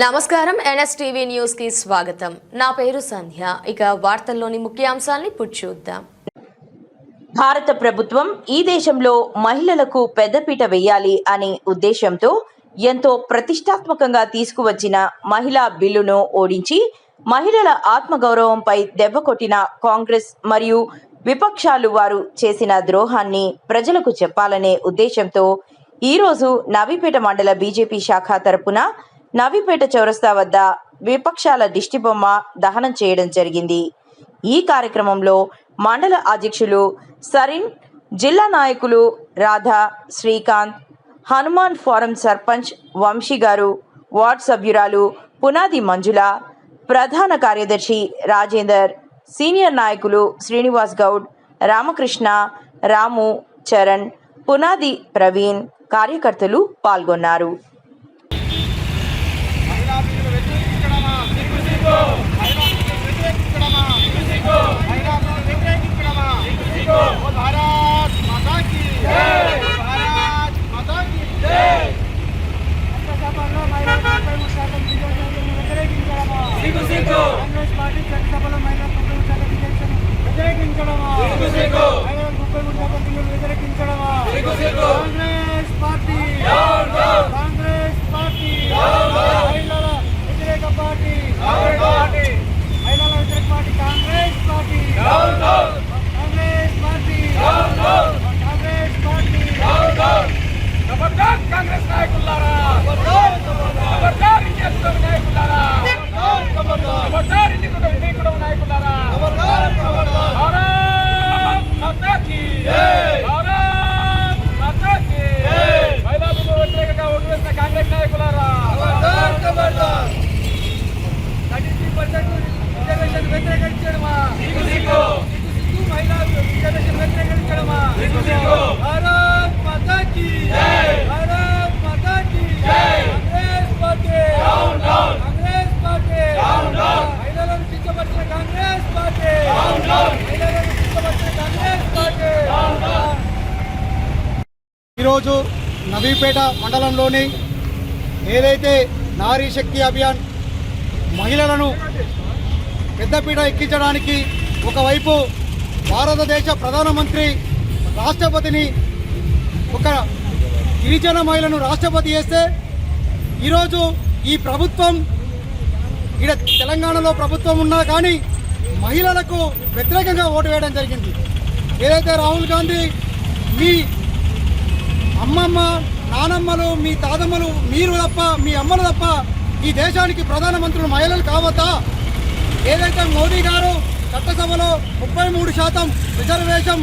నమస్కారం NSTV news కి స్వాగతం. నా పేరు సంధ్య. ఇక వార్తల్లోని ముఖ్యాంశాలను ఇప్పుడు చూద్దాం. భారత ప్రభుత్వం ఈ దేశంలో మహిళలకు పెద్దపీట వేయాలి అనే ఉద్దేశంతో ఎంతో ప్రతిష్టాత్మకంగా తీసుకువచ్చిన మహిళా బిల్లును ఓడించి మహిళల ఆత్మగౌరవంపై దెబ్బ కొట్టిన కాంగ్రెస్ మరియు విపక్షాలు వారు చేసిన ద్రోహాన్ని ప్రజలకు చెప్పాలనే ఉద్దేశంతో ఈరోజు నవీపేట మండల బీజేపీ శాఖ తరపున నవీపేట చౌరస్తా వద్ద విపక్షాల దిష్టిబొమ్మ దహనం చేయడం జరిగింది. ఈ కార్యక్రమంలో మండల అధ్యక్షులు సరిన్, జిల్లా నాయకులు రాధా, శ్రీకాంత్, హనుమాన్ ఫోరం సర్పంచ్ వంశీ గారు, వార్డ్ సభ్యురాలు పునాది మంజుల, ప్రధాన కార్యదర్శి రాజేందర్, సీనియర్ నాయకులు శ్రీనివాస్ గౌడ్, రామకృష్ణ, రాము, చరణ్, పునాది ప్రవీణ్, కార్యకర్తలు పాల్గొన్నారు. ఈరోజు నవీపేట మండలంలోని ఏదైతే నారీ శక్తి అభియాన్ మహిళలను పెద్దపీట ఎక్కించడానికి ఒకవైపు భారతదేశ ప్రధానమంత్రి రాష్ట్రపతిని ఒక గిరిజన మహిళను రాష్ట్రపతి చేస్తే ఈరోజు ఈ ప్రభుత్వం ఇక్కడ తెలంగాణలో ప్రభుత్వం ఉన్నా కానీ మహిళలకు వ్యతిరేకంగా ఓటు వేయడం జరిగింది. ఏదైతే రాహుల్ గాంధీ మీ అమ్మమ్మ, నానమ్మలు, మీ తాతమ్మలు, మీరు తప్ప, మీ అమ్మలు తప్ప ఈ దేశానికి ప్రధానమంత్రులు మహిళలు కావద్దా? ఏదైతే మోదీ గారు చట్టసభలో 33% రిజర్వేషన్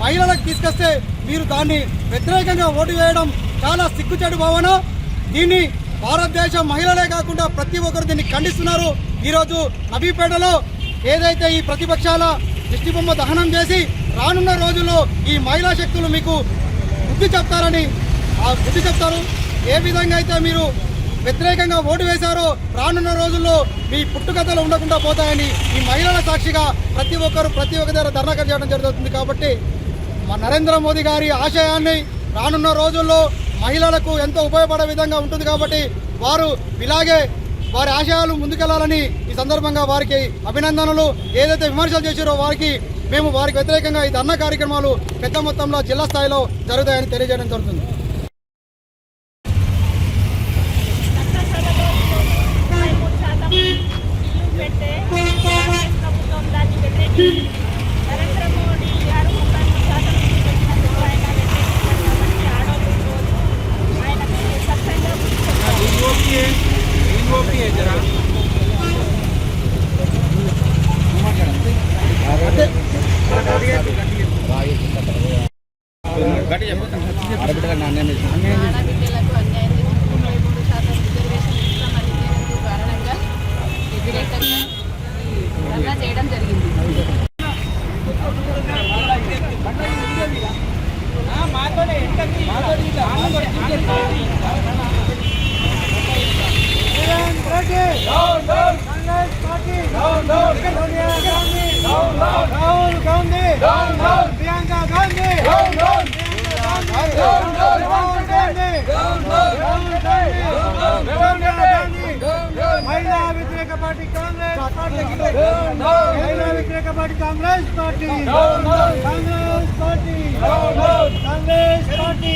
మహిళలకు తీసుకొస్తే మీరు దాన్ని వ్యతిరేకంగా ఓటు వేయడం చాలా సిగ్గుచేటు భావన. దీన్ని భారతదేశ మహిళలే కాకుండా ప్రతి ఒక్కరు దీన్ని ఖండిస్తున్నారు. ఈరోజు నవీపేటలో ఏదైతే ఈ ప్రతిపక్షాల దిష్టిబొమ్మ దహనం చేసి రానున్న రోజుల్లో ఈ మహిళా శక్తులు మీకు బుద్ధి చెప్తారు. ఏ విధంగా అయితే మీరు వ్యతిరేకంగా ఓటు వేశారో రానున్న రోజుల్లో మీ పుట్టుకథలు ఉండకుండా పోతాయని ఈ మహిళల సాక్షిగా ప్రతి ఒక్క దగ్గర ధర్నా చేయడం జరుగుతుంది. కాబట్టి మా నరేంద్ర మోదీ గారి ఆశయాన్ని రానున్న రోజుల్లో మహిళలకు ఎంతో ఉపయోగపడే విధంగా ఉంటుంది. కాబట్టి వారు ఇలాగే వారి ఆశయాలు ముందుకెళ్లాలని ఈ సందర్భంగా వారికి అభినందనలు. ఏదైతే విమర్శలు చేశారో వారికి వ్యతిరేకంగా ఈ ధర్నా కార్యక్రమాలు పెద్ద మొత్తంలో జిల్లా స్థాయిలో జరుగుతాయని తెలియజేయడం జరుగుతుంది. చేయడం జరిగింది. Rahul Gandhi, Priyanka Gandhi, మహిళా వ్యతిరేక పార్టీ కాంగ్రెస్ మహిళా వ్యతిరేక party Congress party Congress party Congress party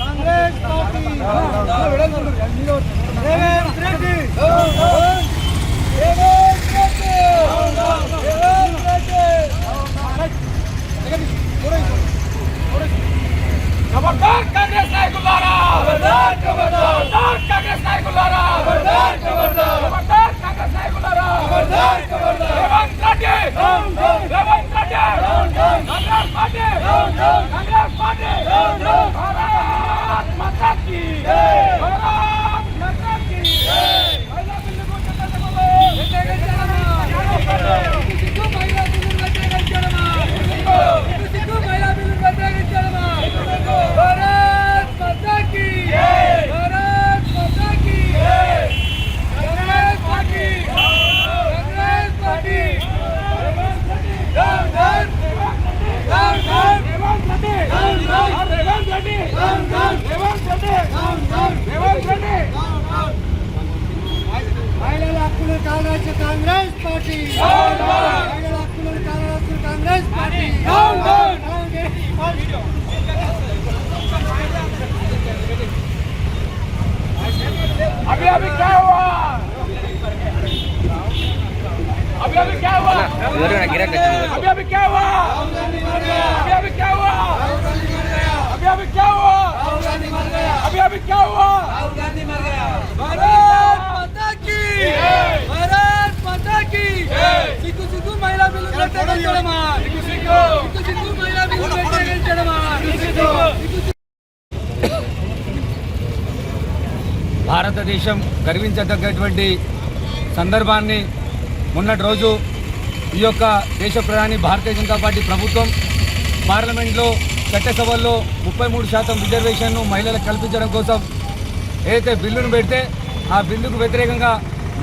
Congress party Revanth Reddy खबरदार कांग्रेस नायकुलारा खबरदार खबरदार कांग्रेस नायकुलारा खबरदार खबरदार कांग्रेस नायकुलारा खबरदार रेवंत रेड्डी रेवंत रेड्डी कांग्रेस पार्टी कांग्रेस पार्टी भारत माता की भारत माता की महिला बिल्ल को चलना महिला बिल्ल व्यतिरेकिंచడమా महिला बिल्ल व्यतिरेकिంచడమా भारत माता की भारत माता की कांग्रेस पार्टी कांग्रेस पार्टी महिला हక్కులు కావాల్సిన కాంగ్రెస్ పార్టీ महिला हక్కులు కావాల్సిన కాంగ్रेस पार्टी अभी अभी क्या हुआ अभी अभी क्या हुआ अभी अभी क्या हुआ अभी अभी क्या हुआ अभी अभी क्या हुआ अभी अभी क्या हुआ भारत माता की भारत माता की सिक्कू सिक्कू महिला बिल व्यतिरेकिంచడమా सिक्कू सिक्कू महिला बिल व्यतिरेकिంచడమా భారతదేశం గర్వించదగ్గటువంటి సందర్భాన్ని మొన్నటి రోజు ఈ యొక్క దేశ ప్రధాని భారతీయ జనతా పార్టీ ప్రభుత్వం పార్లమెంట్లో చట్టసభల్లో 33% రిజర్వేషన్ను మహిళలకు కల్పించడం కోసం ఏదైతే బిల్లును పెడితే ఆ బిల్లుకు వ్యతిరేకంగా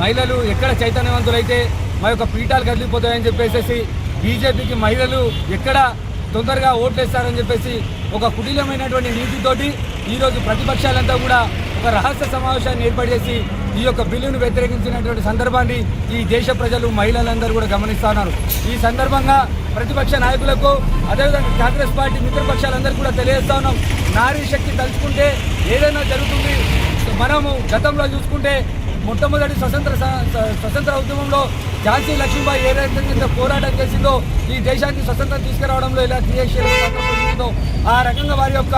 మహిళలు ఎక్కడ చైతన్యవంతులైతే మా యొక్క పీఠాలు కదిలిపోతాయని చెప్పేసి బీజేపీకి మహిళలు ఎక్కడ తొందరగా ఓట్లేస్తారని చెప్పేసి ఒక కుటిలమైనటువంటి నీతితోటి ఈరోజు ప్రతిపక్షాలంతా కూడా ఒక రహస్య సమావేశాన్ని ఏర్పాటు చేసి ఈ యొక్క బిల్లును వ్యతిరేకించినటువంటి సందర్భాన్ని ఈ దేశ ప్రజలు మహిళలందరూ కూడా గమనిస్తున్నారు. ఈ సందర్భంగా ప్రతిపక్ష నాయకులకు అదేవిధంగా కాంగ్రెస్ పార్టీ మిత్రపక్షాలందరూ కూడా తెలియజేస్తా ఉన్నాం. నారీ శక్తి తలుచుకుంటే ఏదైనా జరుగుతుంది. మనము గతంలో చూసుకుంటే మొట్టమొదటి స్వతంత్ర ఉద్యమంలో ఝాన్సీ లక్ష్మీబాయి ఏ రకంగా పోరాటం చేసిందో ఈ దేశానికి స్వతంత్రం తీసుకురావడంలో ఇలా క్రియాశీలతో ఆ రకంగా వారి యొక్క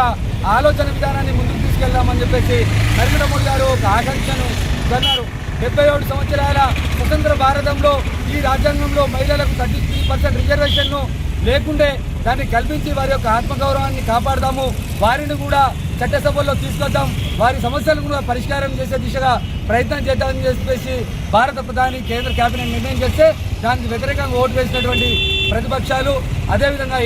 ఆలోచన విధానాన్ని ముందుకు తీసుకెళ్దామని చెప్పేసి నరేంద్ర మోడీ గారు ఒక ఆకాంక్షను కన్నారు. 77 సంవత్సరాల స్వతంత్ర భారతంలో ఈ రాజ్యాంగంలో మహిళలకు 33% రిజర్వేషన్ను లేకుండే దాన్ని కల్పించి వారి యొక్క ఆత్మగౌరవాన్ని కాపాడదాము, వారిని కూడా చట్టసభల్లో తీసుకొద్దాం, వారి సమస్యలను కూడా పరిష్కారం చేసే దిశగా ప్రయత్నం చేద్దామని చెప్పేసి భారత ప్రధాని కేంద్ర కేబినెట్ నిర్ణయం చేస్తే దానికి వ్యతిరేకంగా ఓటు వేసినటువంటి ప్రతిపక్షాలు అదేవిధంగా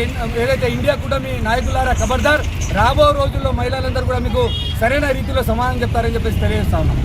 ఏదైతే ఇండియా కూటమి నాయకులారా ఖబర్దార్, రాబో రోజుల్లో మహిళలందరూ కూడా మీకు సరైన రీతిలో సమాధానం చెప్తారని చెప్పేసి తెలియజేస్తా ఉన్నాం.